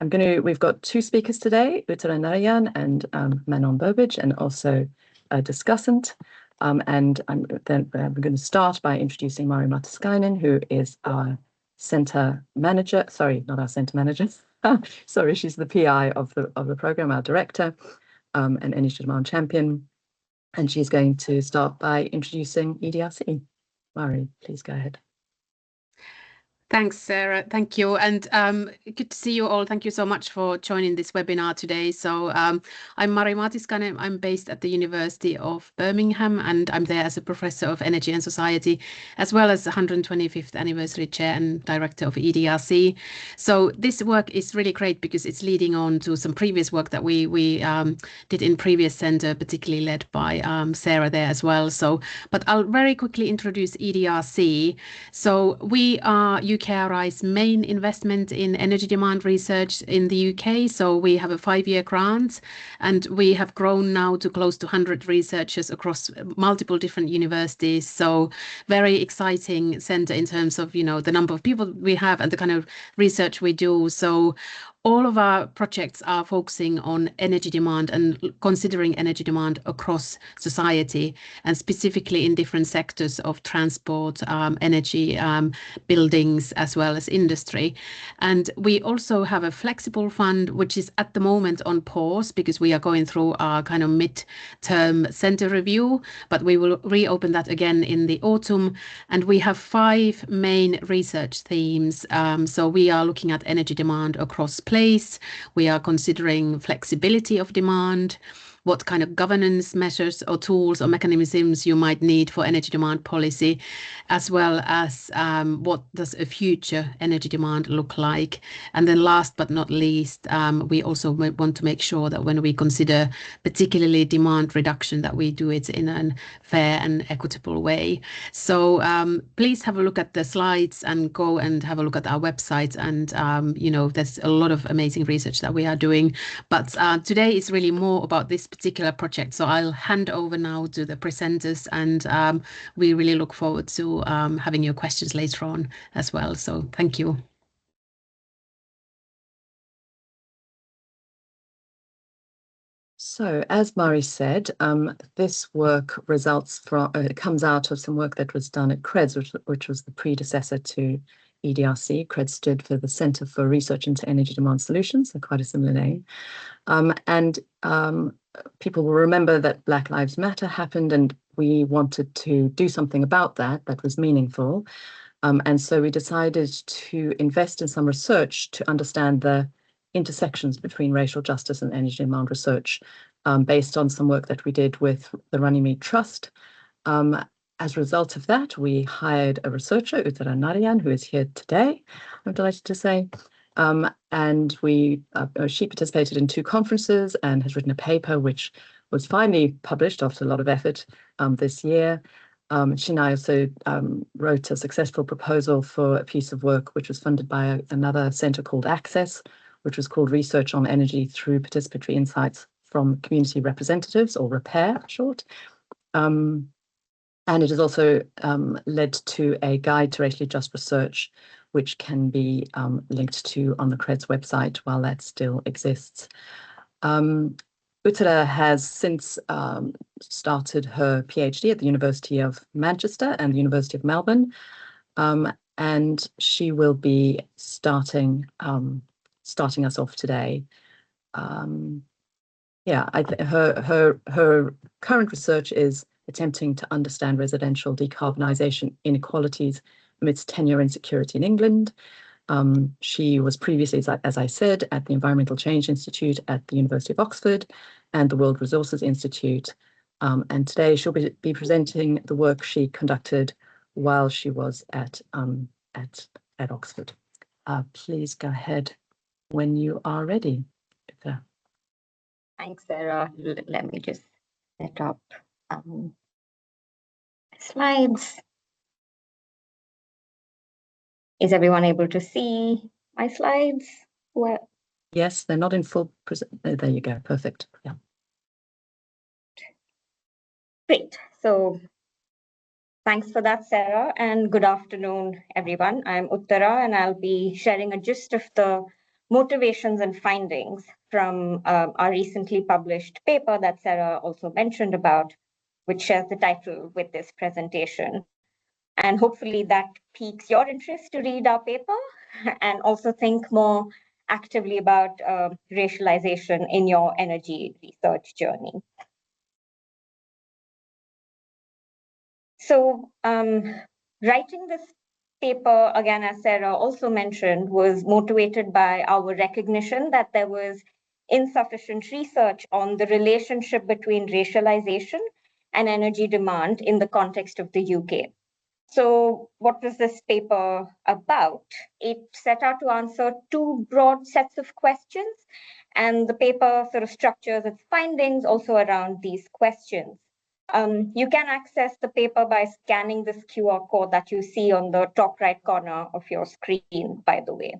We've got two speakers today, Uttara Narayan and Manon Bobic, and also a discussant. And we're going to start by introducing Mari Matiskainen, who is our center manager. Sorry, not our center manager. Sorry, she's the PI of the program, our director, and energy demand champion. And she's going to start by introducing EDRC. Mari, please go ahead. Thanks, Sarah. Thank you. And good to see you all. Thank you so much for joining this webinar today. So I'm Mari Matiskainen. I'm based at the University of Birmingham, and I'm there as a professor of energy and society, as well as the 125th anniversary chair and director of EDRC. So this work is really great because it's leading on to some previous work that we did in previous center, particularly led by Sarah there as well. So, but I'll very quickly introduce EDRC. So we are UKRI's main investment in energy demand research in the UK. So we have a 5-year grant, and we have grown now to close to 100 researchers across multiple different universities. So very exciting center in terms of, you know, the number of people we have and the kind of research we do. So all of our projects are focusing on energy demand and considering energy demand across society, and specifically in different sectors of transport, energy, buildings, as well as industry. And we also have a flexible fund, which is at the moment on pause because we are going through our kind of mid-term center review, but we will reopen that again in the autumn. And we have 5 main research themes. So we are looking at energy demand across place. We are considering flexibility of demand, what kind of governance measures or tools or mechanisms you might need for energy demand policy, as well as what does a future energy demand look like. And then last but not least, we also want to make sure that when we consider particularly demand reduction, that we do it in a fair and equitable way. So please have a look at the slides and go and have a look at our website. And, you know, there's a lot of amazing research that we are doing. But today is really more about this particular project. So I'll hand over now to the presenters, and we really look forward to having your questions later on as well. So thank you. So, as Mari said, this work comes out of some work that was done at CREDS, which was the predecessor to EDRC. CREDS stood for the Centre for Research into Energy Demand Solutions, so quite a similar name. People will remember that Black Lives Matter happened, and we wanted to do something about that was meaningful. And so we decided to invest in some research to understand the intersections between racial justice and energy demand research, based on some work that we did with the Runnymede Trust. As a result of that, we hired a researcher, Uttara Narayan, who is here today, I'm delighted to say. And she participated in 2 conferences and has written a paper which was finally published after a lot of effort this year. She and I also wrote a successful proposal for a piece of work which was funded by another centre called Access, which was called Research on Energy through Participatory Insights from Community Representatives, or REPAIR short. And it has also led to a guide to racially just research, which can be linked to on the CREDS website while that still exists. Uttara has since started her PhD at the University of Manchester and the University of Melbourne, and she will be starting us off today. Her current research is attempting to understand residential decarbonisation inequalities amidst tenure insecurity in England. She was previously, as I said, at the Environmental Change Institute at the University of Oxford and the World Resources Institute. And today she'll be presenting the work she conducted while she was at Oxford. Please go ahead when you are ready. Thanks, Sarah. Let me just set up slides. Is everyone able to see my slides? Yes, they're not in full. There you go. Perfect. Yeah. Great. So thanks for that, Sarah, and good afternoon, everyone. I'm Uttara, and I'll be sharing a gist of the motivations and findings from our recently published paper that Sarah also mentioned about, which shares the title with this presentation. And hopefully that piques your interest to read our paper and also think more actively about racialization in your energy research journey. So writing this paper, again, as Sarah also mentioned, was motivated by our recognition that there was insufficient research on the relationship between racialization and energy demand in the context of the UK. So what was this paper about? It set out to answer two broad sets of questions, and the paper sort of structures its findings also around these questions. You can access the paper by scanning this QR code that you see on the top right corner of your screen, by the way.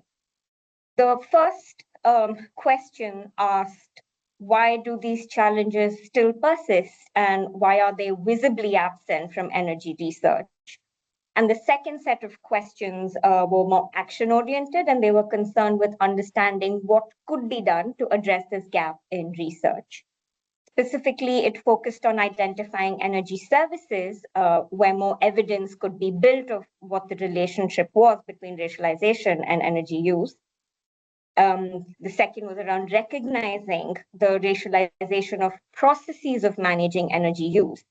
The first question asked, why do these challenges still persist and why are they visibly absent from energy research? And the second set of questions were more action-oriented, and they were concerned with understanding what could be done to address this gap in research. Specifically, it focused on identifying energy services where more evidence could be built of what the relationship was between racialization and energy use. The second was around recognizing the racialization of processes of managing energy use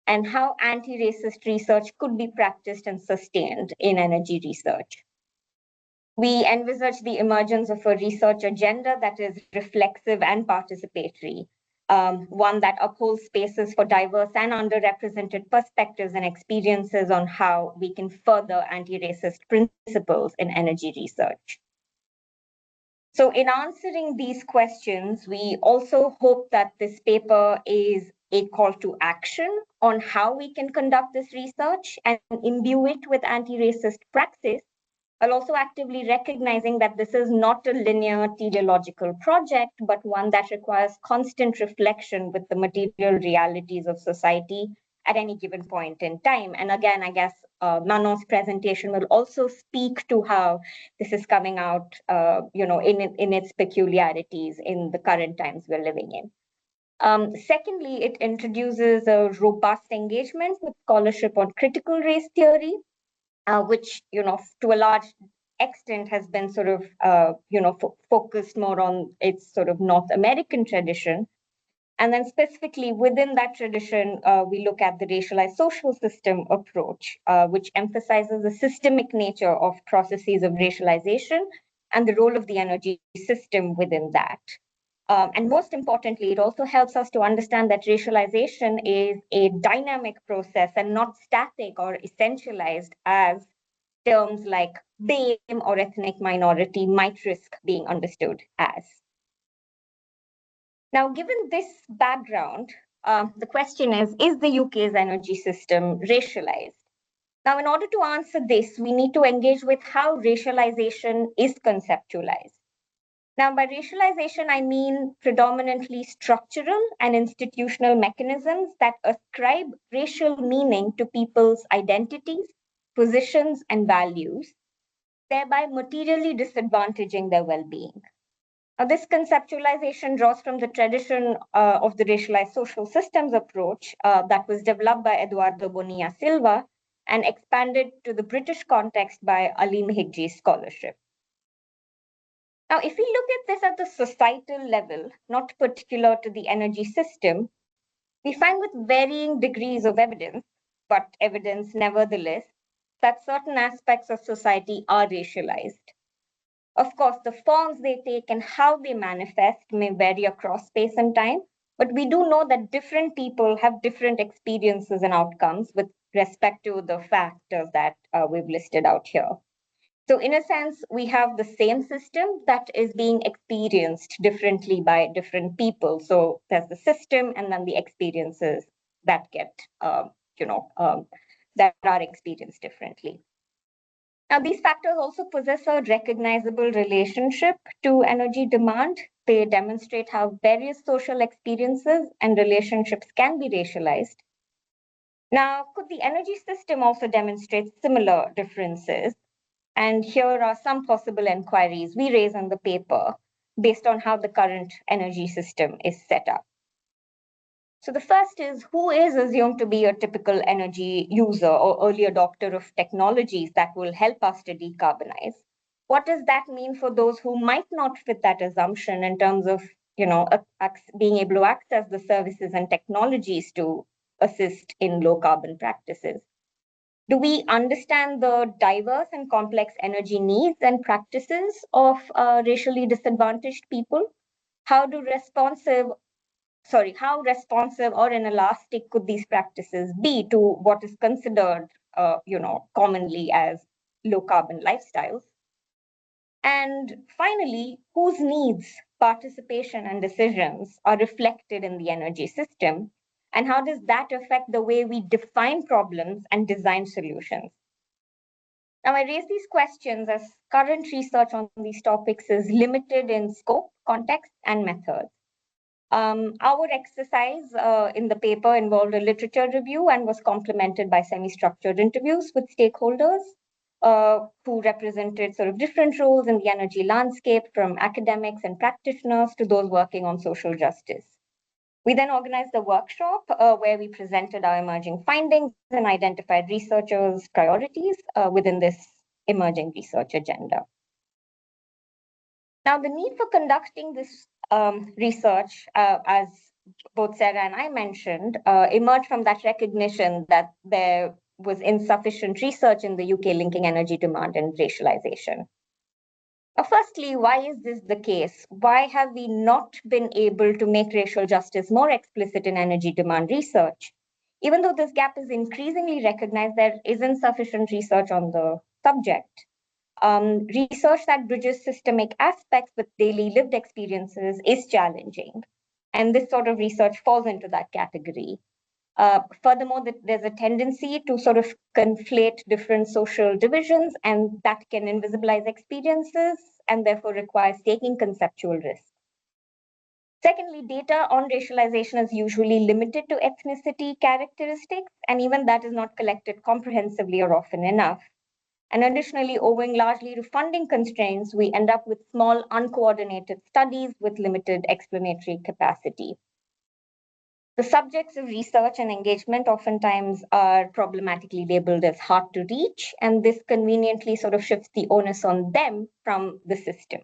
and how anti-racist research could be practiced and sustained in energy research. We envisage the emergence of a research agenda that is reflexive and participatory, one that upholds spaces for diverse and underrepresented perspectives and experiences on how we can further anti-racist principles in energy research. So in answering these questions, we also hope that this paper is a call to action on how we can conduct this research and imbue it with anti-racist praxis, while also actively recognizing that this is not a linear teleological project, but one that requires constant reflection with the material realities of society at any given point in time. And again, I guess Manon's presentation will also speak to how this is coming out, in its peculiarities in the current times we're living in. Secondly, it introduces a robust engagement with scholarship on critical race theory, which, to a large extent has been sort of, focused more on its sort of North American tradition. And then specifically within that tradition, we look at the racialized social system approach, which emphasizes the systemic nature of processes of racialization and the role of the energy system within that. And most importantly, it also helps us to understand that racialization is a dynamic process and not static or essentialized as terms like BAME or ethnic minority might risk being understood as. Now, given this background, the question is the UK's energy system racialized? Now, in order to answer this, we need to engage with how racialization is conceptualized. Now, by racialization, I mean predominantly structural and institutional mechanisms that ascribe racial meaning to people's identities, positions, and values, thereby materially disadvantaging their well-being. This conceptualization draws from the tradition of the racialized social systems approach that was developed by Eduardo Bonilla Silva and expanded to the British context by Ali Mehigji's scholarship. Now, if we look at this at the societal level, not particular to the energy system, we find with varying degrees of evidence, but evidence nevertheless, that certain aspects of society are racialized. Of course, the forms they take and how they manifest may vary across space and time, but we do know that different people have different experiences and outcomes with respect to the factors that we've listed out here. So in a sense, we have the same system that is being experienced differently by different people. So there's the system and then the experiences that get, that are experienced differently. Now, these factors also possess a recognizable relationship to energy demand. They demonstrate how various social experiences and relationships can be racialized. Now, could the energy system also demonstrate similar differences? And here are some possible inquiries we raise in the paper based on how the current energy system is set up. So the first is, who is assumed to be a typical energy user or early adopter of technologies that will help us to decarbonize? What does that mean for those who might not fit that assumption in terms of, being able to access the services and technologies to assist in low carbon practices? Do we understand the diverse and complex energy needs and practices of racially disadvantaged people? How responsive or inelastic could these practices be to what is considered, commonly as low carbon lifestyles? And finally, whose needs, participation, and decisions are reflected in the energy system? And how does that affect the way we define problems and design solutions? Now, I raise these questions as current research on these topics is limited in scope, context, and methods. Our exercise in the paper involved a literature review and was complemented by semi-structured interviews with stakeholders who represented sort of different roles in the energy landscape, from academics and practitioners to those working on social justice. We then organized a workshop where we presented our emerging findings and identified researchers' priorities within this emerging research agenda. Now, the need for conducting this research, as both Sarah and I mentioned, emerged from that recognition that there was insufficient research in the UK linking energy demand and racialization. Firstly, why is this the case? Why have we not been able to make racial justice more explicit in energy demand research? Even though this gap is increasingly recognized, there isn't sufficient research on the subject. Research that bridges systemic aspects with daily lived experiences is challenging. And this sort of research falls into that category. Furthermore, there's a tendency to sort of conflate different social divisions, and that can invisibilize experiences and therefore requires taking conceptual risks. Secondly, data on racialization is usually limited to ethnicity characteristics, and even that is not collected comprehensively or often enough. And additionally, owing largely to funding constraints, we end up with small, uncoordinated studies with limited explanatory capacity. The subjects of research and engagement oftentimes are problematically labeled as hard to reach, and this conveniently sort of shifts the onus on them from the system.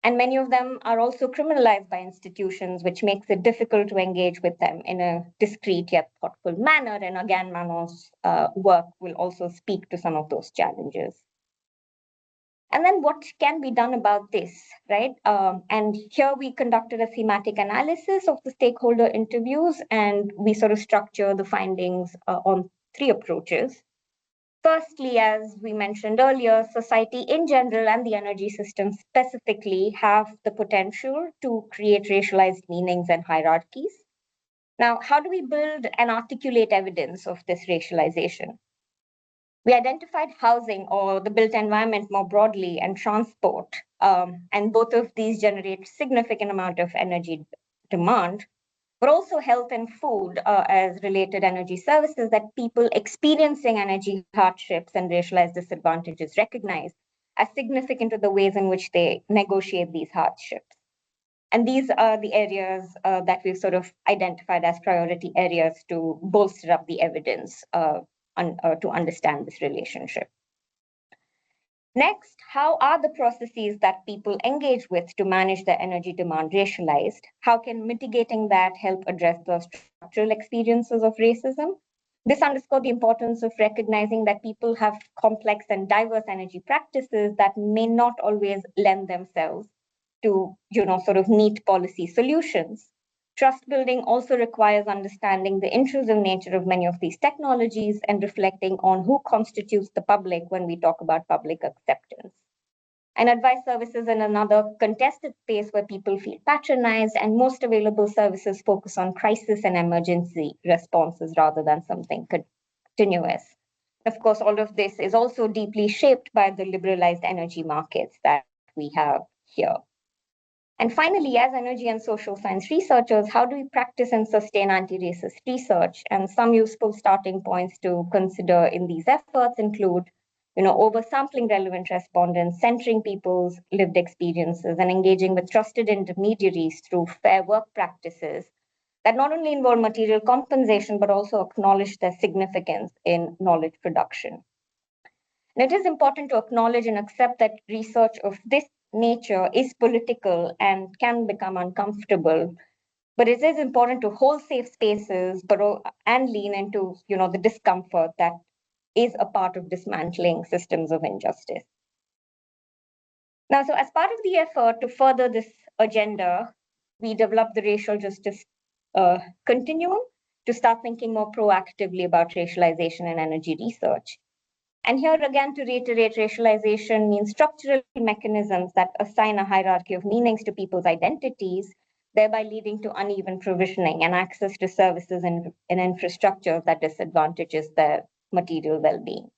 And many of them are also criminalized by institutions, which makes it difficult to engage with them in a discreet yet thoughtful manner. And again, Manon's work will also speak to some of those challenges. And then what can be done about this, right? And here we conducted a thematic analysis of the stakeholder interviews, and we sort of structure the findings on three approaches. Firstly, as we mentioned earlier, society in general and the energy system specifically have the potential to create racialized meanings and hierarchies. Now, how do we build and articulate evidence of this racialization? We identified housing, or the built environment more broadly, and transport, and both of these generate significant amount of energy demand, but also health and food as related energy services that people experiencing energy hardships and racialized disadvantages recognize as significant to the ways in which they negotiate these hardships. And these are the areas that we've sort of identified as priority areas to bolster up the evidence to understand this relationship. Next, how are the processes that people engage with to manage their energy demand racialized? How can mitigating that help address the structural experiences of racism? This underscores the importance of recognizing that people have complex and diverse energy practices that may not always lend themselves to, sort of neat policy solutions. Trust building also requires understanding the intrusive nature of many of these technologies and reflecting on who constitutes the public when we talk about public acceptance. And advice services in another contested space where people feel patronized, and most available services focus on crisis and emergency responses rather than something continuous. Of course, all of this is also deeply shaped by the liberalized energy markets that we have here. And finally, as energy and social science researchers, how do we practice and sustain anti-racist research? And some useful starting points to consider in these efforts include oversampling relevant respondents, centering people's lived experiences, and engaging with trusted intermediaries through fair work practices that not only involve material compensation, but also acknowledge their significance in knowledge production. And it is important to acknowledge and accept that research of this nature is political and can become uncomfortable. But it is important to hold safe spaces, and lean into, the discomfort that is a part of dismantling systems of injustice. Now, so as part of the effort to further this agenda, we developed the racial justice continuum to start thinking more proactively about racialization and energy research. And here again, to reiterate, racialization means structural mechanisms that assign a hierarchy of meanings to people's identities, thereby leading to uneven provisioning and access to services and infrastructure that disadvantages their material well-being.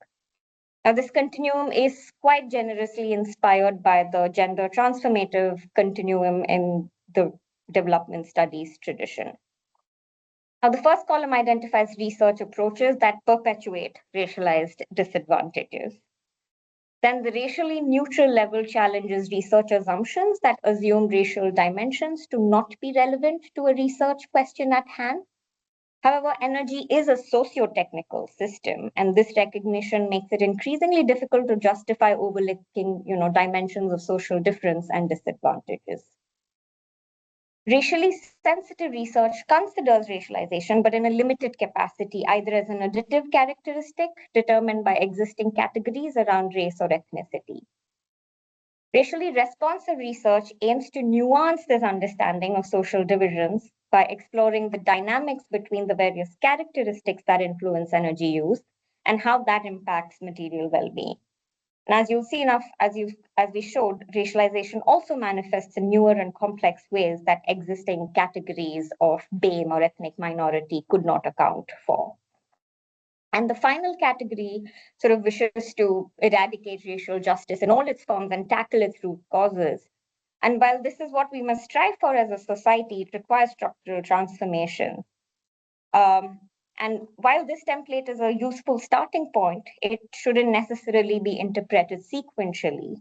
Now, this continuum is quite generously inspired by the gender transformative continuum in the development studies tradition. Now, the first column identifies research approaches that perpetuate racialized disadvantages. Then the racially neutral level challenges research assumptions that assume racial dimensions to not be relevant to a research question at hand. However, energy is a socio-technical system, and this recognition makes it increasingly difficult to justify overlooking, dimensions of social difference and disadvantages. Racially sensitive research considers racialization, but in a limited capacity, either as an additive characteristic determined by existing categories around race or ethnicity. Racially responsive research aims to nuance this understanding of social divisions by exploring the dynamics between the various characteristics that influence energy use and how that impacts material well-being. And as you'll see enough, as we showed, racialization also manifests in newer and complex ways that existing categories of BAME or ethnic minority could not account for. And the final category sort of wishes to eradicate racial justice in all its forms and tackle its root causes. And while this is what we must strive for as a society, it requires structural transformation. And while this template is a useful starting point, it shouldn't necessarily be interpreted sequentially.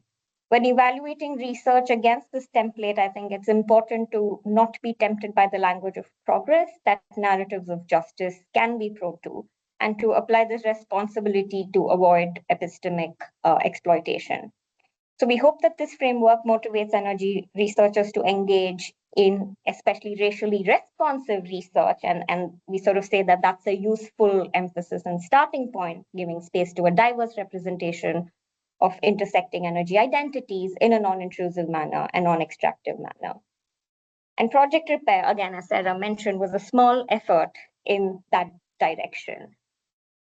When evaluating research against this template, I think it's important to not be tempted by the language of progress that narratives of justice can be prone to, and to apply this responsibility to avoid epistemic exploitation. So we hope that this framework motivates energy researchers to engage in especially racially responsive research. And we sort of say that that's a useful emphasis and starting point, giving space to a diverse representation of intersecting energy identities in a non-intrusive manner and non-extractive manner. And Project Repair, again, as Sarah mentioned, was a small effort in that direction.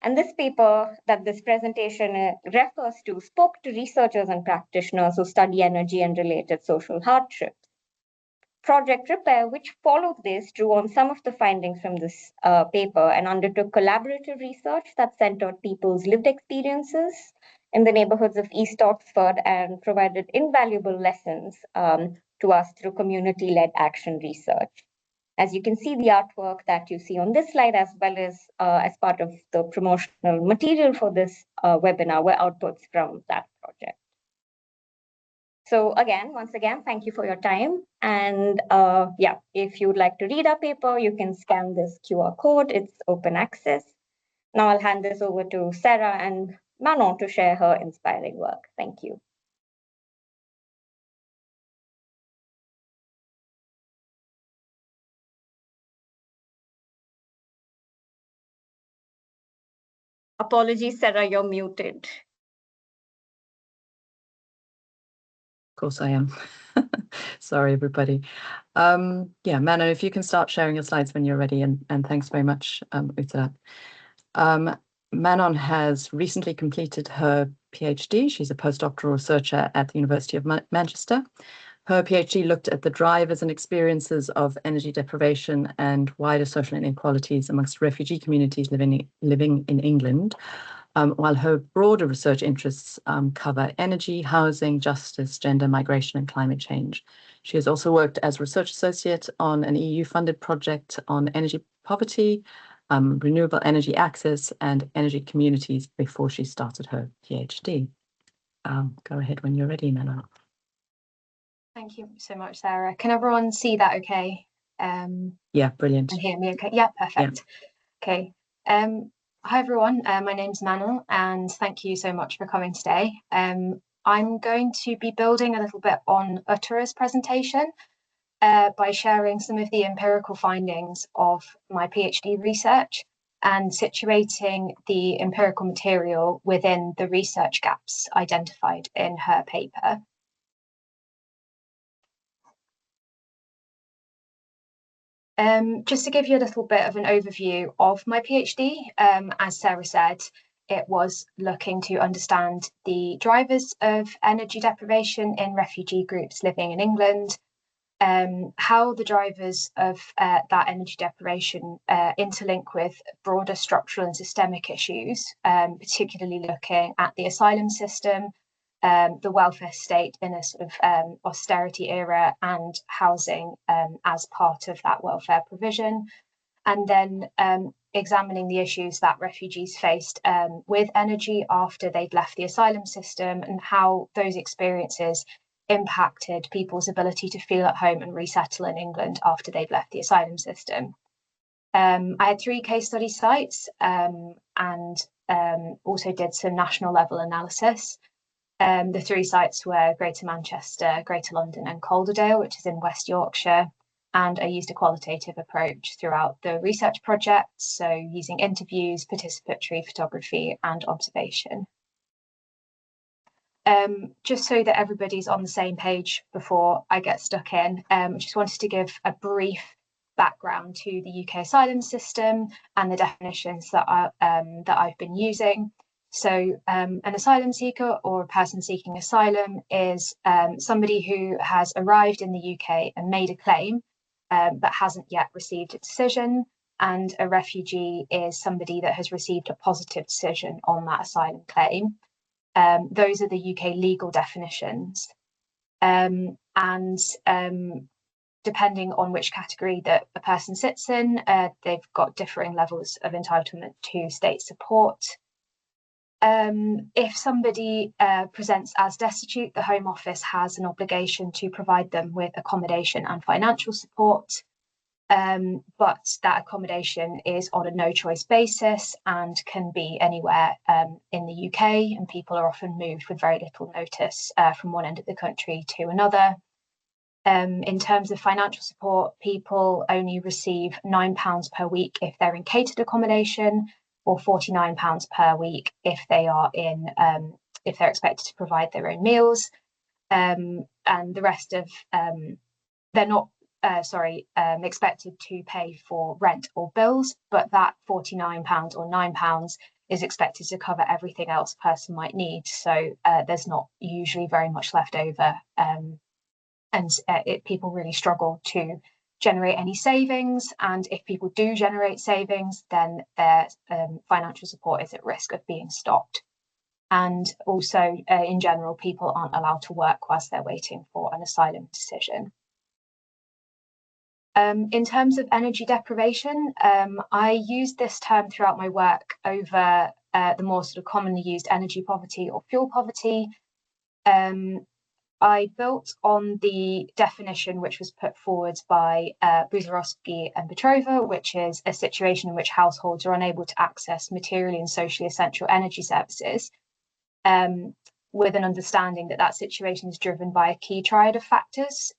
And this paper that this presentation refers to spoke to researchers and practitioners who study energy and related social hardships. Project Repair, which followed this, drew on some of the findings from this paper and undertook collaborative research that centered people's lived experiences in the neighborhoods of East Oxford and provided invaluable lessons to us through community-led action research. As you can see, the artwork that you see on this slide, as well as part of the promotional material for this webinar, were outputs from that project. So once again, thank you for your time. And if you'd like to read our paper, you can scan this QR code. It's open access. Now I'll hand this over to Sarah and Manon to share her inspiring work. Thank you. Apologies, Sarah, you're muted. Of course I am. Sorry, everybody. Manon, if you can start sharing your slides when you're ready, and thanks very much, Uta. Manon has recently completed her PhD. She's a postdoctoral researcher at the University of Manchester. Her PhD looked at the drivers and experiences of energy deprivation and wider social inequalities amongst refugee communities living in England, while her broader research interests cover energy, housing, justice, gender, migration, and climate change. She has also worked as research associate on an EU-funded project on energy poverty, renewable energy access and energy communities before she started her PhD. Go ahead when you're ready, Mena. Thank you so much, Sarah. Can everyone see that okay? Yeah, brilliant. And hear me okay? Yeah, perfect. Yeah. Okay. Hi, everyone. My name's Manal, and thank you so much for coming today. I'm going to be building a little bit on Uttara's presentation by sharing some of the empirical findings of my PhD research and situating the empirical material within the research gaps identified in her paper. Just to give you a little bit of an overview of my PhD, as Sarah said, it was looking to understand the drivers of energy deprivation in refugee groups living in England, how the drivers of that energy deprivation interlink with broader structural and systemic issues, particularly looking at the asylum system, the welfare state in a sort of austerity era, and housing as part of that welfare provision, and then examining the issues that refugees faced with energy after they'd left the asylum system and how those experiences impacted people's ability to feel at home and resettle in England after they'd left the asylum system. I had 3 case study sites and also did some national level analysis. The 3 sites were Greater Manchester, Greater London and Calderdale, which is in West Yorkshire. And I used a qualitative approach throughout the research project, so using interviews, participatory photography and observation. Just so that everybody's on the same page before I get stuck in, I just wanted to give a brief background to the UK asylum system and the definitions that I've been using. So an asylum seeker or a person seeking asylum is somebody who has arrived in the UK and made a claim, but hasn't yet received a decision. And a refugee is somebody that has received a positive decision on that asylum claim. Those are the UK legal definitions. Depending on which category that a person sits in, they've got differing levels of entitlement to state support. If somebody presents as destitute, the Home Office has an obligation to provide them with accommodation and financial support. But that accommodation is on a no-choice basis and can be anywhere in the UK, and people are often moved with very little notice from one end of the country to another. In terms of financial support, people only receive £9 per week if they're in catered accommodation, or £49 per week if they are in if they're expected to provide their own meals, and the rest of they're not expected to pay for rent or bills, but that £49 or £9 is expected to cover everything else a person might need. So there's not usually very much left over, and people really struggle to generate any savings. And if people do generate savings, then their financial support is at risk of being stopped. And also, in general, people aren't allowed to work whilst they're waiting for an asylum decision. In terms of energy deprivation, I used this term throughout my work over the more sort of commonly used energy poverty or fuel poverty. I built on the definition which was put forward by Buzarowski and Petrova, which is a situation in which households are unable to access materially and socially essential energy services, with an understanding that that situation is driven by a key triad of factors,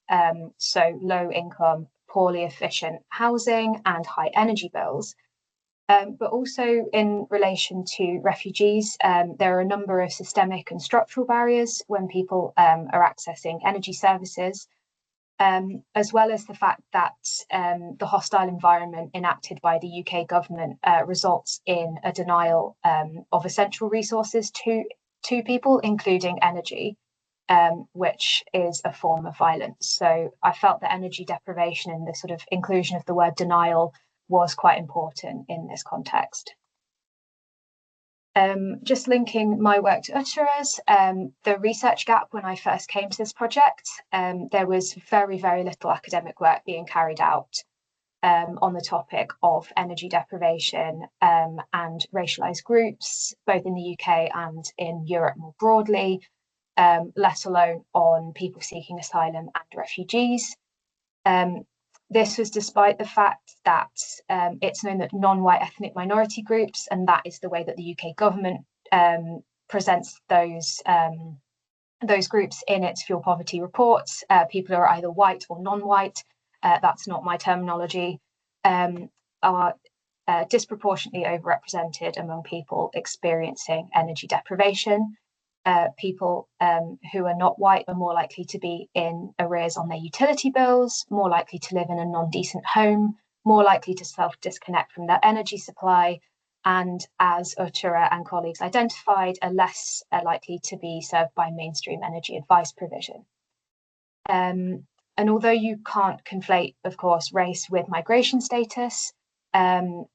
so low income, poorly efficient housing and high energy bills. But also in relation to refugees, there are a number of systemic and structural barriers when people are accessing energy services, as well as the fact that the hostile environment enacted by the UK government results in a denial of essential resources to people, including energy, which is a form of violence. So I felt that energy deprivation and the sort of inclusion of the word denial was quite important in this context. Just linking my work to Uttara's, the research gap when I first came to this project, there was very, very little academic work being carried out. on the topic of energy deprivation and racialised groups, both in the UK and in Europe more broadly, let alone on people seeking asylum and refugees. This was despite the fact that it's known that non-white ethnic minority groups, and that is the way that the UK government presents those groups in its fuel poverty reports. People who are either white or non-white, that's not my terminology, are disproportionately overrepresented among people experiencing energy deprivation. People who are not white are more likely to be in arrears on their utility bills, more likely to live in a non-decent home, more likely to self-disconnect from their energy supply, and as Uttara and colleagues identified, are less likely to be served by mainstream energy advice provision. And although you can't conflate, of course, race with migration status,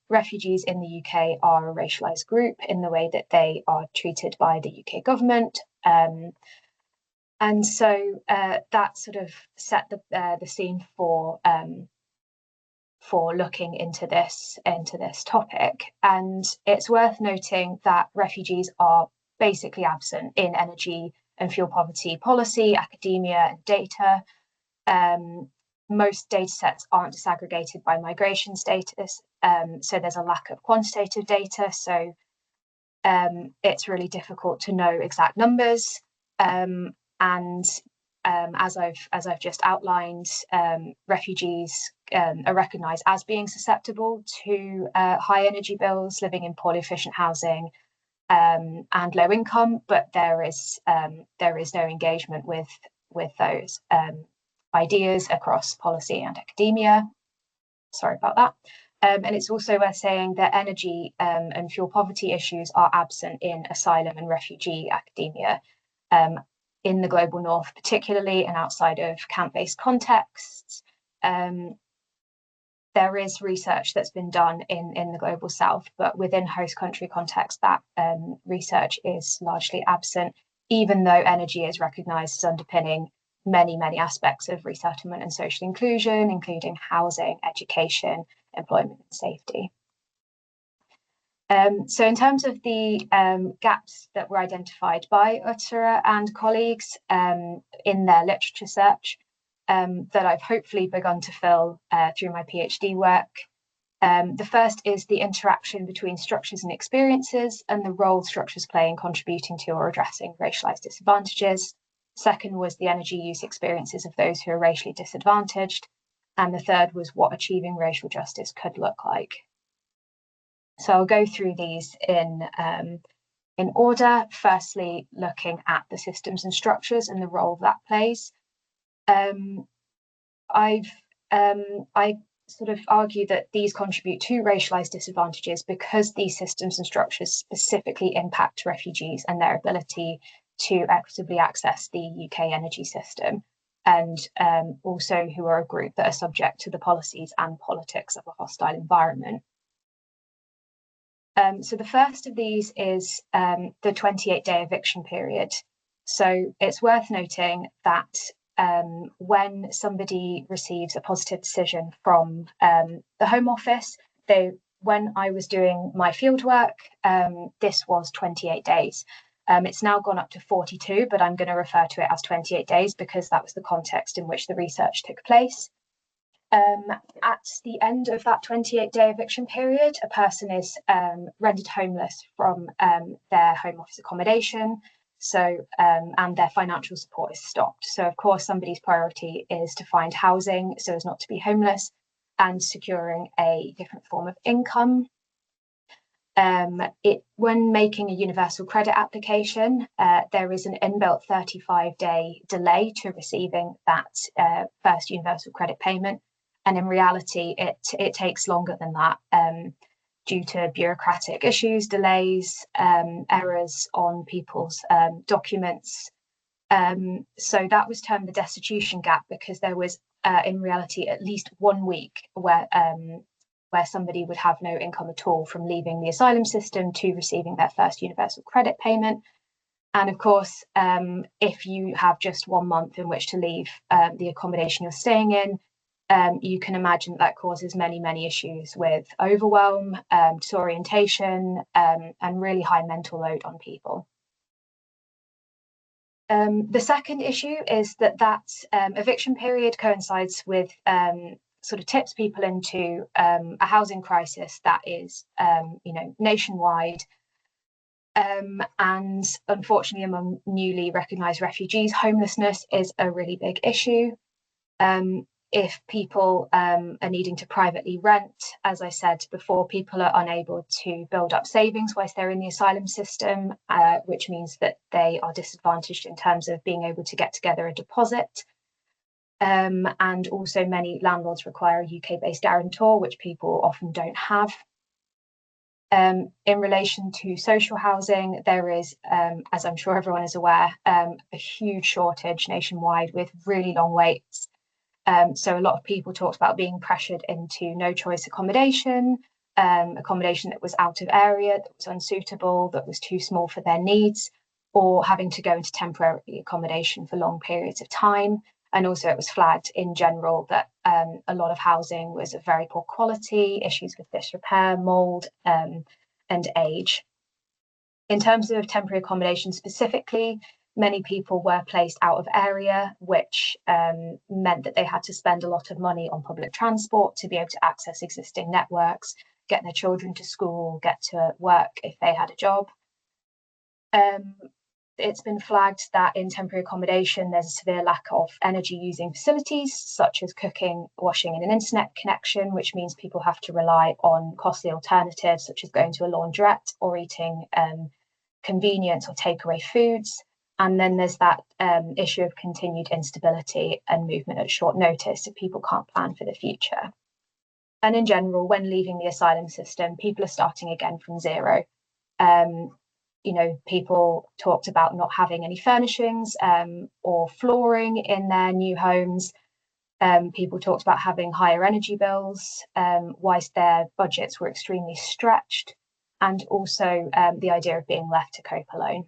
refugees in the UK are a racialised group in the way that they are treated by the UK government. And so that sort of set the scene for looking into this topic. And it's worth noting that refugees are basically absent in energy and fuel poverty policy, academia, and data. Most data sets aren't disaggregated by migration status, so there's a lack of quantitative data. So it's really difficult to know exact numbers. And as I've just outlined, refugees are recognised as being susceptible to high energy bills, living in poorly efficient housing, and low income, but there is no engagement with those ideas across policy and academia. Sorry about that. And it's also worth saying that energy and fuel poverty issues are absent in asylum and refugee academia in the global north, particularly, and outside of camp-based contexts. There is research that's been done in the global south, but within host country context, that research is largely absent, even though energy is recognised as underpinning many aspects of resettlement and social inclusion, including housing, education, employment, and safety. So in terms of the gaps that were identified by Uttara and colleagues in their literature search that I've hopefully begun to fill through my PhD work, the first is the interaction between structures and experiences and the role structures play in contributing to or addressing racialised disadvantages. Second was the energy use experiences of those who are racially disadvantaged. And the third was what achieving racial justice could look like. So I'll go through these in order. Firstly, looking at the systems and structures and the role that plays. I sort of argue that these contribute to racialised disadvantages because these systems and structures specifically impact refugees and their ability to equitably access the UK energy system, and also who are a group that are subject to the policies and politics of a hostile environment. So the first of these is the 28-day eviction period. So it's worth noting that when somebody receives a positive decision from the Home Office, when I was doing my fieldwork, this was 28 days. It's now gone up to 42, but I'm going to refer to it as 28 days because that was the context in which the research took place. At the end of that 28-day eviction period, a person is rendered homeless from their Home Office accommodation, and their financial support is stopped. So, of course, somebody's priority is to find housing so as not to be homeless and securing a different form of income. When making a universal credit application, there is an inbuilt 35-day delay to receiving that first universal credit payment. And in reality, it takes longer than that due to bureaucratic issues, delays, errors on people's documents. So that was termed the destitution gap because there was, in reality, at least 1 week where somebody would have no income at all from leaving the asylum system to receiving their first universal credit payment. And of course, if you have just 1 month in which to leave the accommodation you're staying in, you can imagine that causes many issues with overwhelm, disorientation, and really high mental load on people. The second issue is that eviction period coincides with sort of tips people into a housing crisis that is, nationwide. And unfortunately, among newly recognised refugees, homelessness is a really big issue. If people are needing to privately rent, as I said before, people are unable to build up savings whilst they're in the asylum system, which means that they are disadvantaged in terms of being able to get together a deposit. And also many landlords require a UK-based guarantor, which people often don't have. In relation to social housing, there is, as I'm sure everyone is aware, a huge shortage nationwide with really long waits. So a lot of people talked about being pressured into no choice accommodation, accommodation that was out of area, that was unsuitable, that was too small for their needs, or having to go into temporary accommodation for long periods of time. And also it was flagged in general that a lot of housing was of very poor quality, issues with disrepair, mould, and age. In terms of temporary accommodation specifically, many people were placed out of area, which meant that they had to spend a lot of money on public transport to be able to access existing networks, get their children to school, get to work if they had a job. It's been flagged that in temporary accommodation, there's a severe lack of energy using facilities, such as cooking, washing, and an internet connection, which means people have to rely on costly alternatives, such as going to a laundrette or eating convenience or takeaway foods. And then there's that issue of continued instability and movement at short notice, so people can't plan for the future. And in general, when leaving the asylum system, people are starting again from zero. People talked about not having any furnishings or flooring in their new homes. People talked about having higher energy bills, whilst their budgets were extremely stretched, and also the idea of being left to cope alone.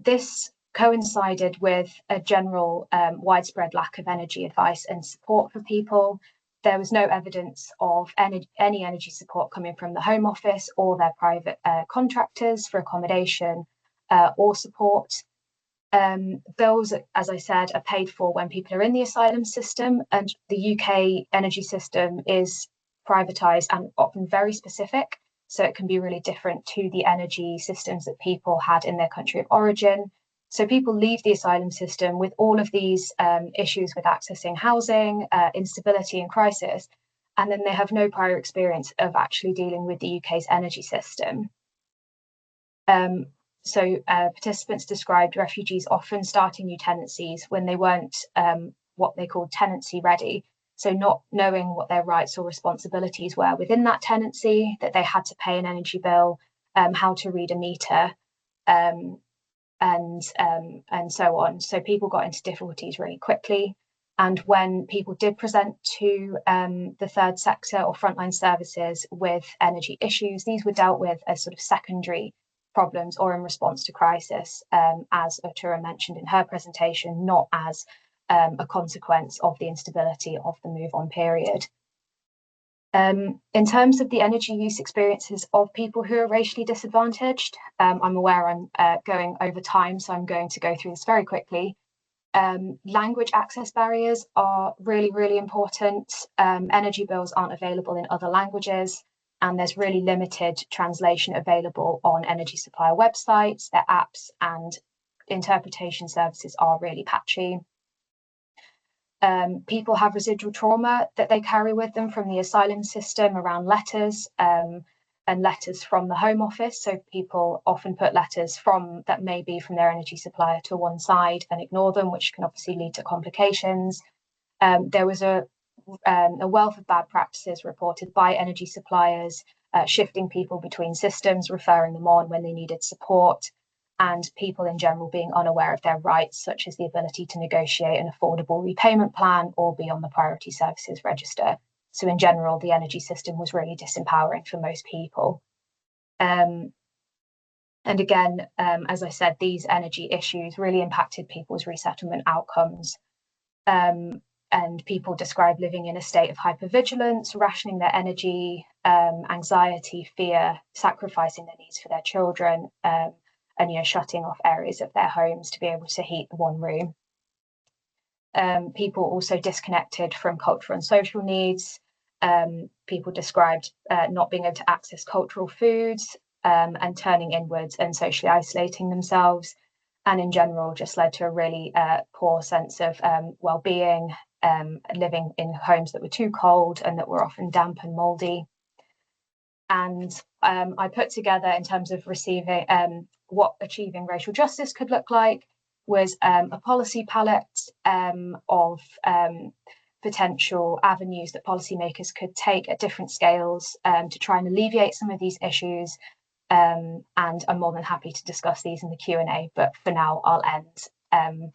This coincided with a general widespread lack of energy advice and support for people. There was no evidence of any energy support coming from the Home Office or their private contractors for accommodation or support. Bills, as I said, are paid for when people are in the asylum system, and the UK energy system is privatised and often very specific. So it can be really different to the energy systems that people had in their country of origin. So people leave the asylum system with all of these issues with accessing housing, instability and crisis, and then they have no prior experience of actually dealing with the UK's energy system. So participants described refugees often starting new tenancies when they weren't what they called tenancy ready. So not knowing what their rights or responsibilities were within that tenancy, that they had to pay an energy bill, how to read a meter, and so on. So people got into difficulties really quickly. And when people did present to the third sector or frontline services with energy issues, these were dealt with as sort of secondary problems or in response to crisis, as Utura mentioned in her presentation, not as a consequence of the instability of the move on period. In terms of the energy use experiences of people who are racially disadvantaged, I'm aware I'm going over time, so I'm going to go through this very quickly. Language access barriers are really important. Energy bills aren't available in other languages, and there's really limited translation available on energy supplier websites, their apps, and interpretation services are really patchy. People have residual trauma that they carry with them from the asylum system around letters and letters from the Home Office. So people often put letters that may be from their energy supplier to one side and ignore them, which can obviously lead to complications. There was a wealth of bad practices reported by energy suppliers, shifting people between systems, referring them on when they needed support, and people in general being unaware of their rights, such as the ability to negotiate an affordable repayment plan or be on the priority services register. So in general, the energy system was really disempowering for most people. And again, as I said, these energy issues really impacted people's resettlement outcomes. and people describe living in a state of hypervigilance, rationing their energy, anxiety, fear, sacrificing their needs for their children, and shutting off areas of their homes to be able to heat one room. People also disconnected from cultural and social needs. People described not being able to access cultural foods and turning inwards and socially isolating themselves. And in general, just led to a really poor sense of well-being, living in homes that were too cold and that were often damp and mouldy. And I put together, in terms of receiving what achieving racial justice could look like, was a policy palette of potential avenues that policymakers could take at different scales to try and alleviate some of these issues. And I'm more than happy to discuss these in the Q&A, but for now I'll end.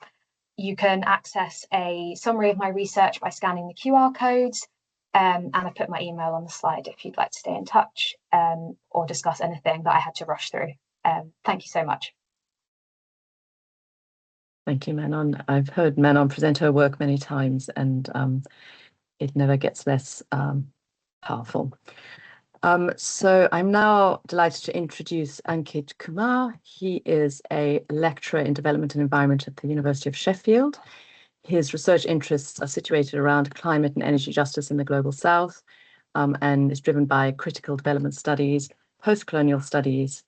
You can access a summary of my research by scanning the QR codes, and I've put my email on the slide if you'd like to stay in touch or discuss anything that I had to rush through. Thank you so much. Thank you, Manon. I've heard Manon present her work many times, and it never gets less powerful. So I'm now delighted to introduce Ankit Kumar. He is a lecturer in development and environment at the University of Sheffield. His research interests are situated around climate and energy justice in the Global South, and is driven by critical development studies, post-colonial studies,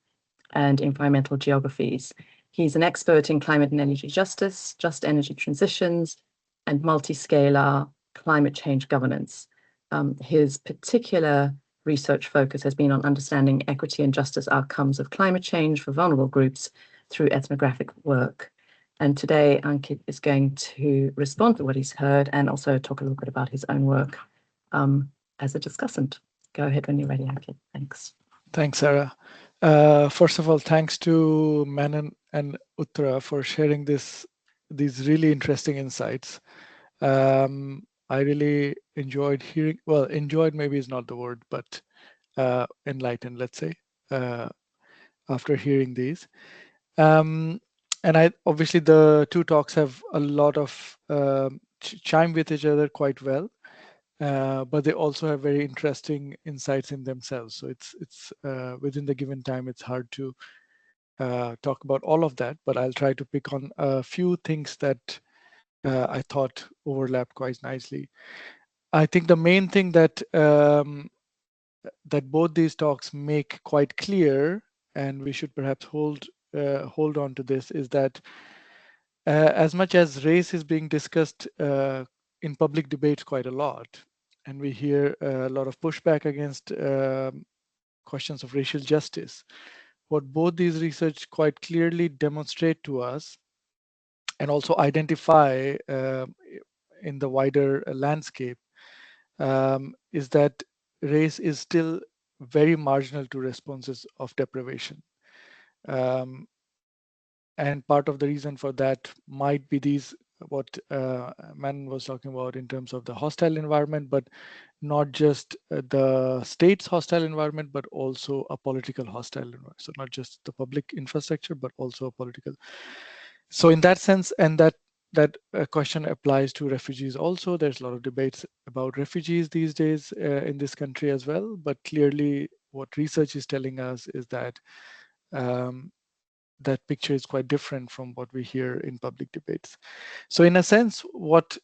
and environmental geographies. He's an expert in climate and energy justice, just energy transitions, and multi-scalar climate change governance. His particular research focus has been on understanding equity and justice outcomes of climate change for vulnerable groups through ethnographic work. And today, Ankit is going to respond to what he's heard and also talk a little bit about his own work as a discussant. Go ahead when you're ready, Ankit. Thanks. Thanks, Sarah. First of all, thanks to Manon and Uttara for sharing these really interesting insights. I really enjoyed hearing, well, enjoyed maybe is not the word, but enlightened, let's say, after hearing these. And obviously the two talks have a lot of chime with each other quite well. But they also have very interesting insights in themselves. So it's within the given time, it's hard to talk about all of that, but I'll try to pick on a few things that I thought overlapped quite nicely. I think the main thing that that both these talks make quite clear, and we should perhaps hold on to this, is that as much as race is being discussed in public debates quite a lot, and we hear a lot of pushback against questions of racial justice, what both these research quite clearly demonstrate to us and also identify in the wider landscape is that race is still very marginal to responses of deprivation. And part of the reason for that might be these, what Manon was talking about in terms of the hostile environment, but not just the state's hostile environment, but also a political hostile environment. So not just the public infrastructure, but also a political. So in that sense, and that question applies to refugees also. There's a lot of debates about refugees these days in this country as well. But clearly what research is telling us is that that picture is quite different from what we hear in public debates. So in a sense, what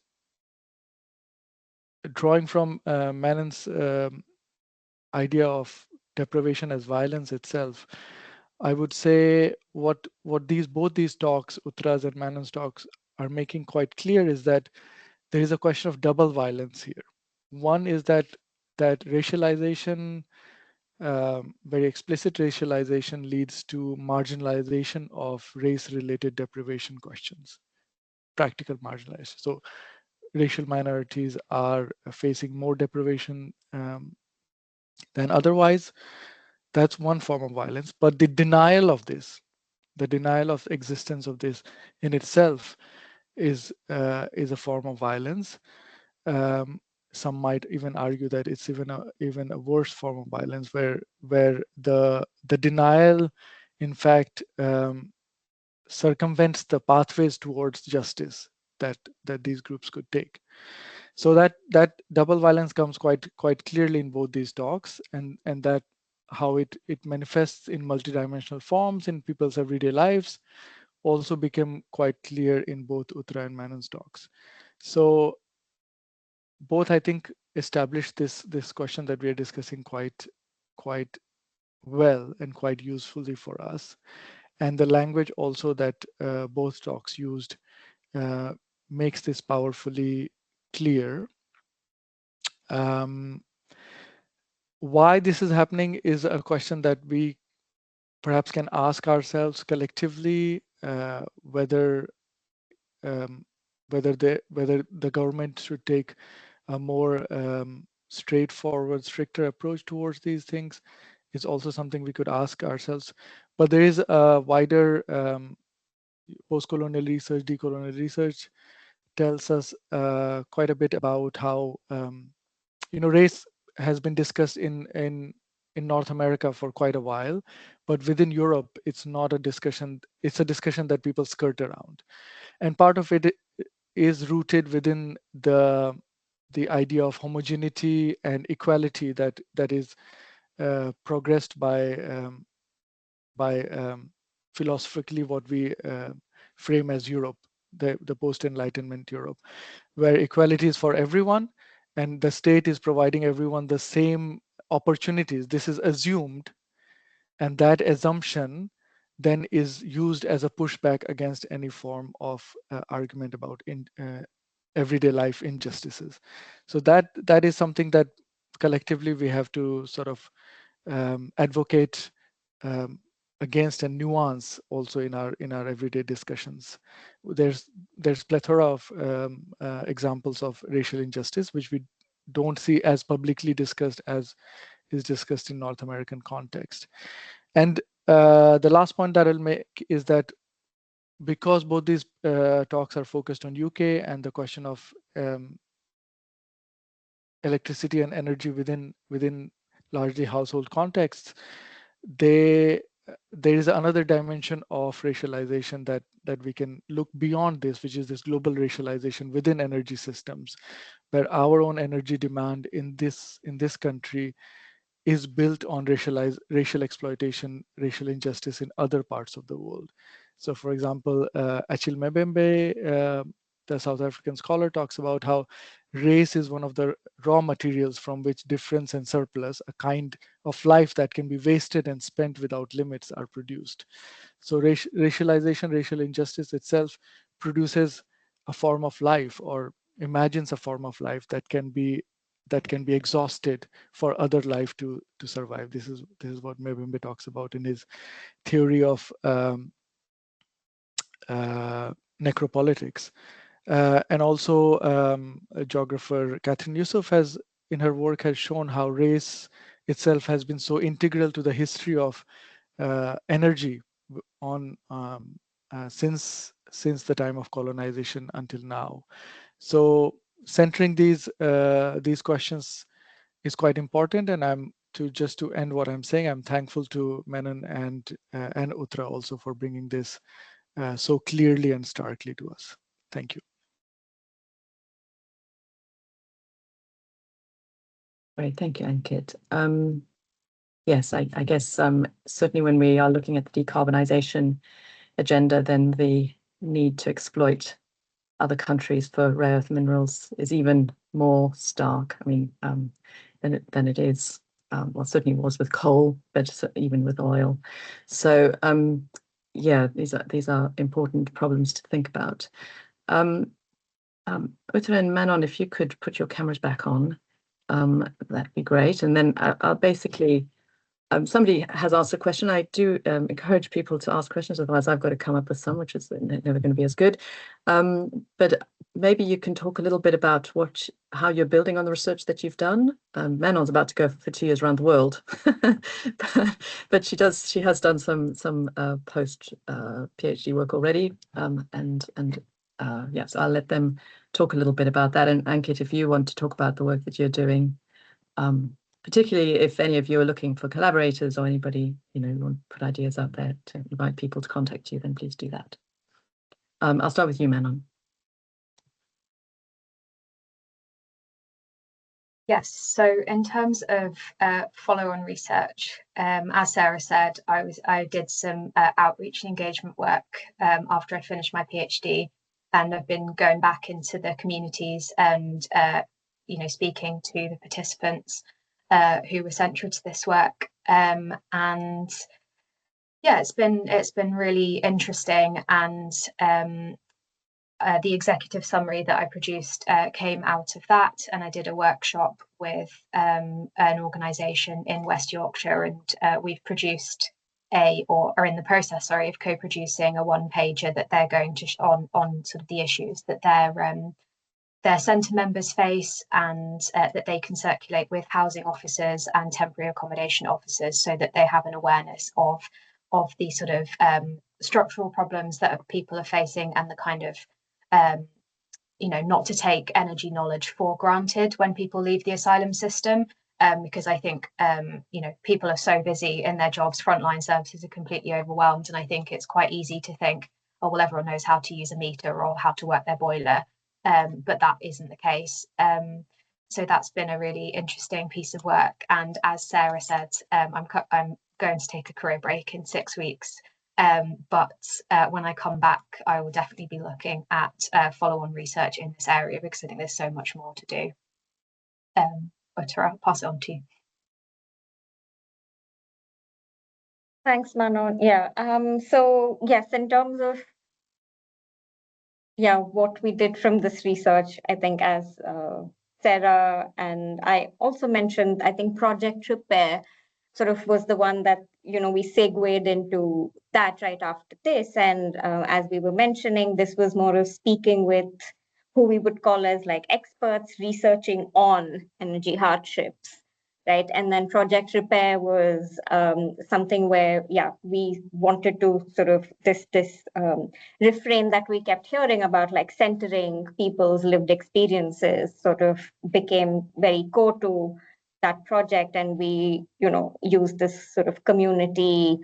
drawing from Manon's idea of deprivation as violence itself, I would say what both these talks, Uttara's and Manon's talks, are making quite clear is that there is a question of double violence here. One is that racialization, very explicit racialization, leads to marginalization of race-related deprivation questions, practical marginalization. So racial minorities are facing more deprivation than otherwise. That's one form of violence. But the denial of this, the denial of existence of this in itself is a form of violence. Some might even argue that it's even a worse form of violence, where the denial, in fact, circumvents the pathways towards justice that these groups could take. So that double violence comes quite clearly in both these talks, and that how it manifests in multidimensional forms in people's everyday lives also became quite clear in both Uttara and Menon's talks. So both, I think, established this question that we are discussing quite well and quite usefully for us. And the language also that both talks used makes this powerfully clear. Why this is happening is a question that we perhaps can ask ourselves collectively, whether the government should take a more straightforward, stricter approach towards these things is also something we could ask ourselves. But there is a wider post-colonial research, decolonial research tells us quite a bit about how race has been discussed in North America for quite a while, but within Europe, it's not a discussion. It's a discussion that people skirt around, and part of it is rooted within the idea of homogeneity and equality that is progressed by philosophically what we frame as Europe, the post-Enlightenment Europe, where equality is for everyone and the state is providing everyone the same opportunities. This is assumed, and that assumption then is used as a pushback against any form of argument about everyday life injustices. So that is something that collectively we have to sort of advocate against and nuance also in our everyday discussions. There's plethora of examples of racial injustice which we don't see as publicly discussed as is discussed in North American context. And the last point that I'll make is that because both these talks are focused on UK and the question of electricity and energy within largely household contexts, there is another dimension of racialization that we can look beyond this, which is this global racialization within energy systems, where our own energy demand in this country is built on racial exploitation, racial injustice in other parts of the world. So, for example, Achille Mbembe, the South African scholar, talks about how race is one of the raw materials from which difference and surplus, a kind of life that can be wasted and spent without limits, are produced. So racialization, racial injustice itself produces a form of life, or imagines a form of life that can be exhausted for other life to survive. This is what Mbembe talks about in his theory of necropolitics. And also a geographer, Catherine Yusuf, has in her work has shown how race itself has been so integral to the history of energy on since the time of colonization until now. So centering these questions is quite important, and to end what I'm saying, I'm thankful to Menon and Uttara also for bringing this so clearly and starkly to us. Thank you. Great, thank you, Ankit. Yes, I guess certainly when we are looking at the decarbonisation agenda, then the need to exploit other countries for rare earth minerals is even more stark. I mean, than it is. Well, certainly was with coal, but even with oil. So yeah, these are important problems to think about. Uttara and Manon, if you could put your cameras back on, that'd be great. And then I'll basically. Somebody has asked a question. I do encourage people to ask questions, otherwise I've got to come up with some, which is never going to be as good. But maybe you can talk a little bit about how you're building on the research that you've done. Manon's about to go for 2 years around the world, but she has done some post PhD work already, yeah, so I'll let them talk a little bit about that. And Ankit, if you want to talk about the work that you're doing, particularly if any of you are looking for collaborators or anybody, you want to put ideas out there to invite people to contact you, then please do that. I'll start with you, Manon. Yes, so in terms of follow-on research, as Sarah said, I did some outreach and engagement work after I finished my PhD, and I've been going back into the communities and speaking to the participants who were central to this work, and yeah, it's been really interesting, and the executive summary that I produced came out of that, and I did a workshop with an organisation in West Yorkshire, and we've produced or are in the process, of co-producing a one-pager that they're going to on sort of the issues that their centre members face, and that they can circulate with housing officers and temporary accommodation officers, so that they have an awareness of the sort of structural problems that people are facing, and the kind of not to take energy knowledge for granted when people leave the asylum system, because I think people are so busy in their jobs, frontline services are completely overwhelmed, and I think it's quite easy to think, oh well, everyone knows how to use a meter or how to work their boiler, but that isn't the case. So that's been a really interesting piece of work, and as Sarah said, I'm going to take a career break in 6 weeks. But when I come back, I will definitely be looking at follow-on research in this area, because I think there's so much more to do. Uttara, I'll pass it on to you. Thanks, Manon. Yeah. So yes, in terms of what we did from this research, I think as Sarah and I also mentioned, I think Project Repair sort of was the one that we segued into that right after this, and as we were mentioning, this was more of speaking with who we would call as like experts researching on energy hardships, right? And then Project Repair was something where we wanted to sort of this refrain that we kept hearing about, like centering people's lived experiences, sort of became very core to that project, and we use this sort of community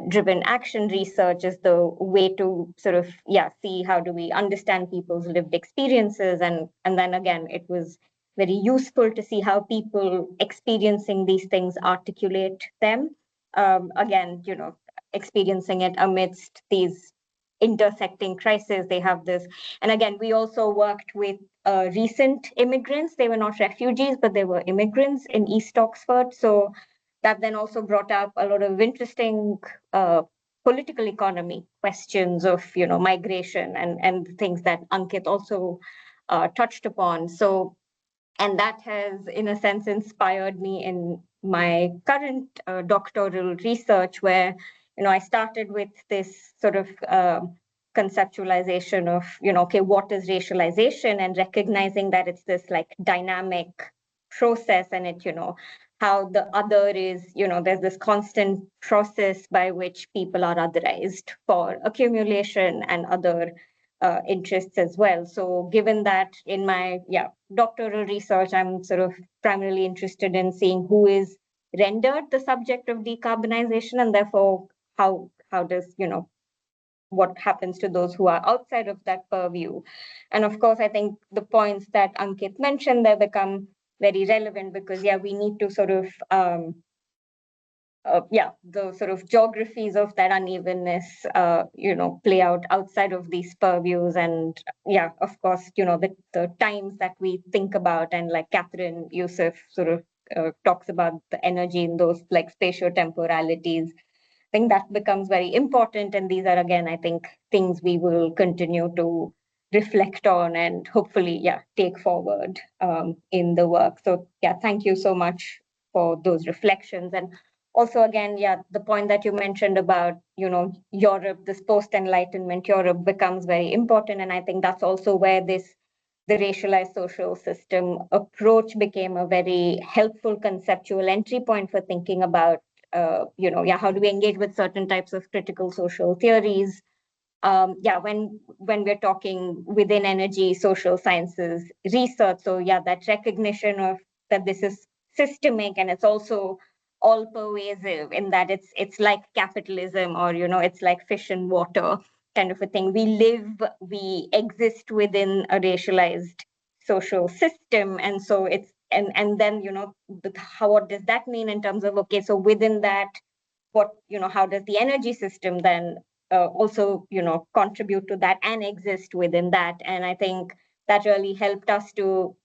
driven action research as the way to sort of see how do we understand people's lived experiences, and then again it was very useful to see how people experiencing these things articulate them, again experiencing it amidst these intersecting crises. They have this, and again we also worked with recent immigrants. They were not refugees, but they were immigrants in East Oxford. So that then also brought up a lot of interesting political economy questions of migration and things that Ankit also touched upon. So, and that has in a sense inspired me in my current doctoral research, where I started with this sort of conceptualization of okay, what is racialization, and recognizing that it's this like dynamic process, and it how the other is there's this constant process by which people are otherized for accumulation and other interests as well. So given that in my doctoral research, I'm sort of primarily interested in seeing who is rendered the subject of decarbonization, and therefore how does what happens to those who are outside of that purview. And of course, I think the points that Ankit mentioned, they become very relevant, because we need to sort of the sort of geographies of that unevenness play out outside of these purviews. And of course the times that we think about, and like Catherine Youssef sort of talks about the energy in those like spatio-temporalities, I think that becomes very important. And these are, again, I think, things we will continue to reflect on and hopefully, take forward in the work. So, thank you so much for those reflections. And also, again, the point that you mentioned about, Europe, this post-Enlightenment Europe becomes very important. And I think that's also where the racialized social system approach became a very helpful conceptual entry point for thinking about how do we engage with certain types of critical social theories? When we're talking within energy, social sciences research. So that recognition of that this is systemic, and it's also all pervasive in that it's like capitalism, or it's like fish and water kind of a thing. We exist within a racialized social system, and so it's and then, what does that mean in terms of, okay, so within that, how does the energy system then also, contribute to that and exist within that? And I think that really helped us to,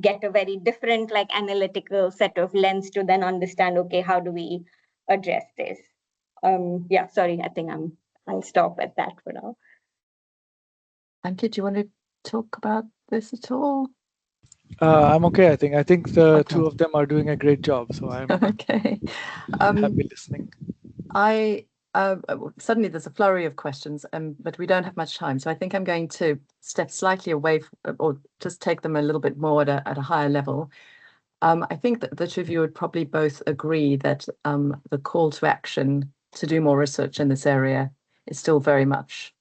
get a very different, like, analytical set of lens to then understand, okay, how do we address this? Yeah, sorry, I think I'll stop at that for now. Ankit, do you want to talk about this at all? I'm okay, I think. I think the Okay. two of them are doing a great job, so I'm Okay. happy listening. Suddenly there's a flurry of questions, but we don't have much time. So I think I'm going to step slightly away or just take them a little bit more at a higher level. I think that the two of you would probably both agree that the call to action to do more research in this area is still very much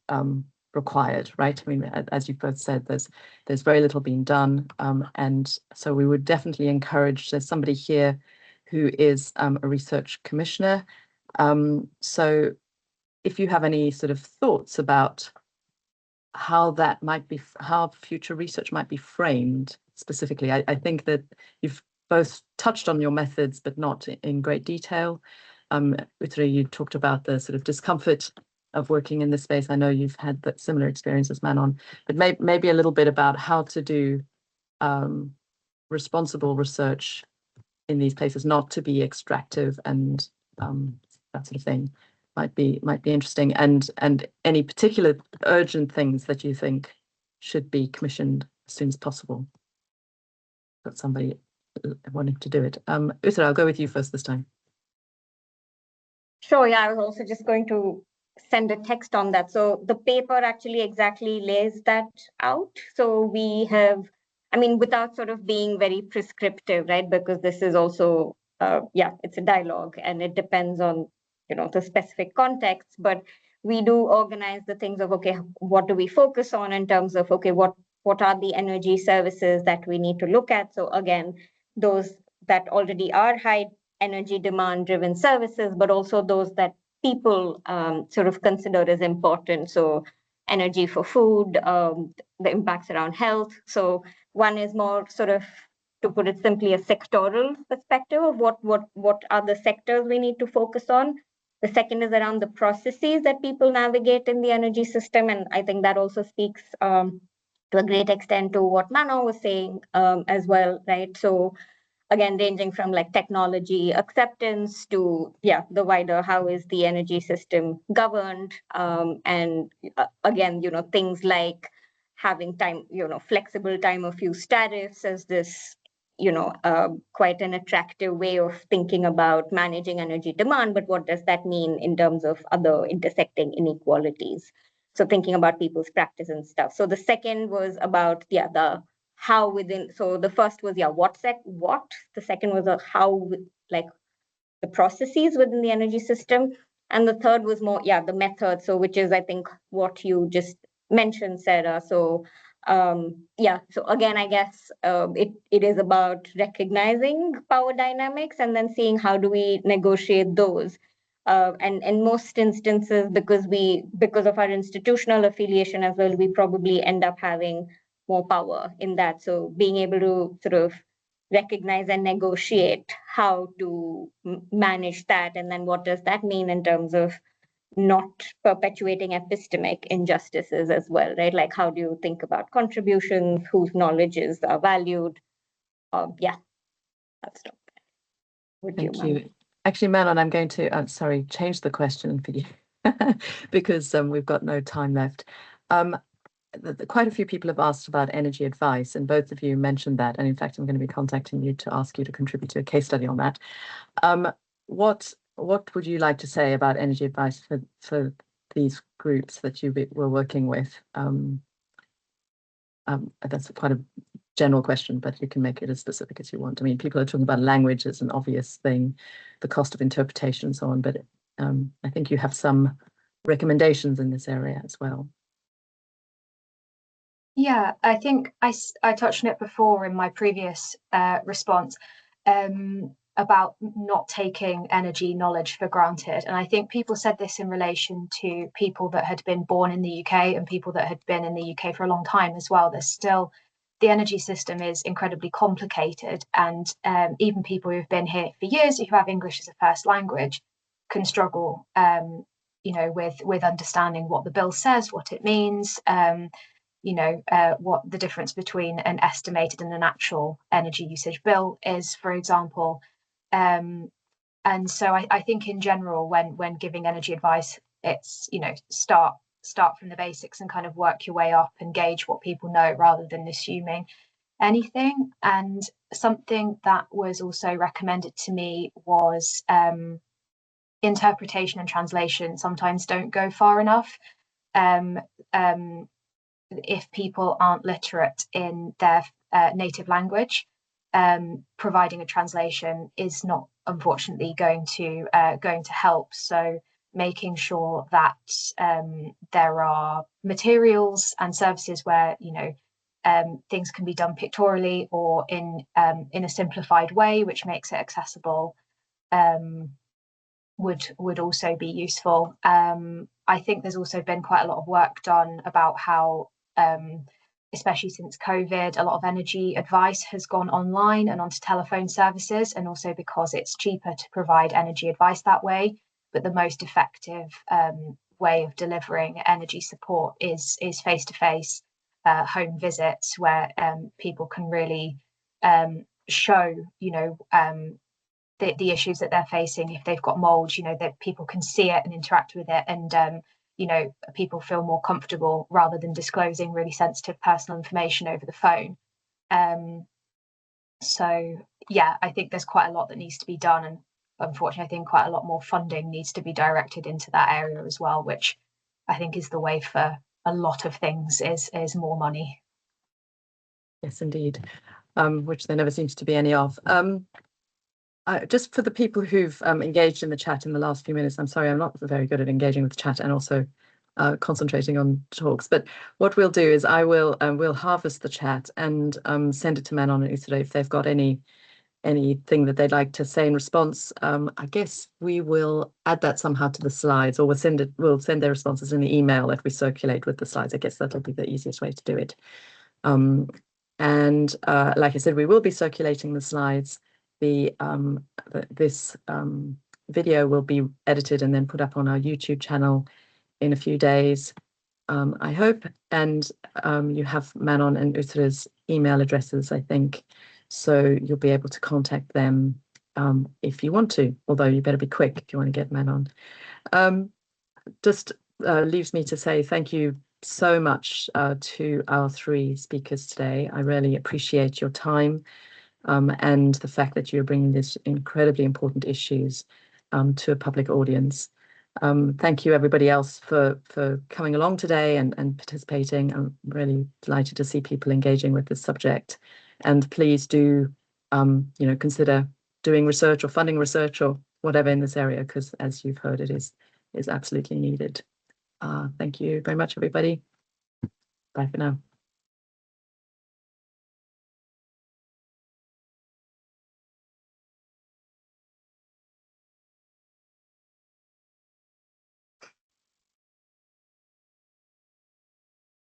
required, right? I mean, as you've both said, there's very little being done, and so we would definitely encourage. There's somebody here who is a research commissioner. So if you have any sort of thoughts about how that might be, how future research might be framed specifically, I think that you've both touched on your methods, but not in great detail. Uttara, you talked about the sort of discomfort of working in this space. I know you've had that similar experience as Manon, but maybe a little bit about how to do responsible research in these places, not to be extractive and that sort of thing might be interesting, and any particular urgent things that you think should be commissioned as soon as possible. Got somebody wanting to do it. Uttara, I'll go with you first this time. Sure, yeah, I was also just going to send a text on that. So the paper actually exactly lays that out. So we have, I mean, without sort of being very prescriptive, right? Because this is also, it's a dialogue and it depends on, the specific context, but we do organize the things of, okay, what do we focus on in terms of, okay, what are the energy services that we need to look at? So again, those that already are high energy demand driven services, but also those that people sort of consider as important. So energy for food, the impacts around health. So one is more sort of, to put it simply, a sectoral perspective of what are the sectors we need to focus on. The second is around the processes that people navigate in the energy system. And I think that also speaks to a great extent to what Manon was saying as well, right? So again, ranging from like technology acceptance to, the wider how is the energy system governed. And again, things like having time, flexible time of use tariffs as this, quite an attractive way of thinking about managing energy demand. But what does that mean in terms of other intersecting inequalities? So thinking about people's practice and stuff. So the second was about, the how within, so the first was, what, the second was a how, like the processes within the energy system. And the third was more, the method. So which is, I think, what you just mentioned, Sarah. So so again, I guess it is about recognizing power dynamics and then seeing how do we negotiate those. And in most instances, because of our institutional affiliation as well, we probably end up having more power in that. So being able to sort of recognize and negotiate how to manage that, and then what does that mean in terms of not perpetuating epistemic injustices as well, right? Like how do you think about contributions, whose knowledges are valued? I'll stop. Thank you. Actually, Manon, I'm going to change the question for you because we've got no time left. Quite a few people have asked about energy advice, and both of you mentioned that. And in fact, I'm going to be contacting you to ask you to contribute to a case study on that. What would you like to say about energy advice for these groups that you were working with? That's quite a general question, but you can make it as specific as you want. I mean, people are talking about language as an obvious thing, the cost of interpretation and so on, but I think you have some recommendations in this area as well. Yeah, I think I touched on it before in my previous response about not taking energy knowledge for granted. And I think people said this in relation to people that had been born in the UK and people that had been in the UK for a long time as well. There's still the energy system is incredibly complicated, and even people who've been here for years, who have English as a first language, can struggle, with understanding what the bill says, what it means, what the difference between an estimated and an actual energy usage bill is, for example. And so I think in general, when giving energy advice, it's, start from the basics and kind of work your way up and gauge what people know rather than assuming anything. And something that was also recommended to me was interpretation and translation sometimes don't go far enough. If people aren't literate in their native language, providing a translation is not, unfortunately, going to help. So making sure that there are materials and services where things can be done pictorially or in a simplified way, which makes it accessible, would also be useful. I think there's also been quite a lot of work done about how, especially since COVID, a lot of energy advice has gone online and onto telephone services, and also because it's cheaper to provide energy advice that way. But the most effective way of delivering energy support is face-to-face home visits, where people can really show, the issues that they're facing. If they've got mold, that people can see it and interact with it, and people feel more comfortable rather than disclosing really sensitive personal information over the phone. So yeah, I think there's quite a lot that needs to be done, and unfortunately I think quite a lot more funding needs to be directed into that area as well, which I think is the way for a lot of things, is more money. Yes, indeed, which there never seems to be any of. Just for the people who've engaged in the chat in the last few minutes, I'm sorry, I'm not very good at engaging with the chat and also concentrating on talks. But what we'll do is we'll harvest the chat and send it to Manon and Uthra if they've got anything that they'd like to say in response. I guess we will add that somehow to the slides, or we'll send their responses in the email that we circulate with the slides. I guess that'll be the easiest way to do it. And like I said, we will be circulating the slides. This video will be edited and then put up on our YouTube channel in a few days, I hope. And you have Manon and Uthra's email addresses, I think, so you'll be able to contact them if you want to, although you better be quick if you want to get Manon. Just leaves me to say thank you so much to our three speakers today. I really appreciate your time and the fact that you're bringing these incredibly important issues to a public audience. Thank you, everybody else, for coming along today and participating. I'm really delighted to see people engaging with this subject. And please do, consider doing research or funding research or whatever in this area, because as you've heard, it is absolutely needed. Thank you very much, everybody. Bye for now.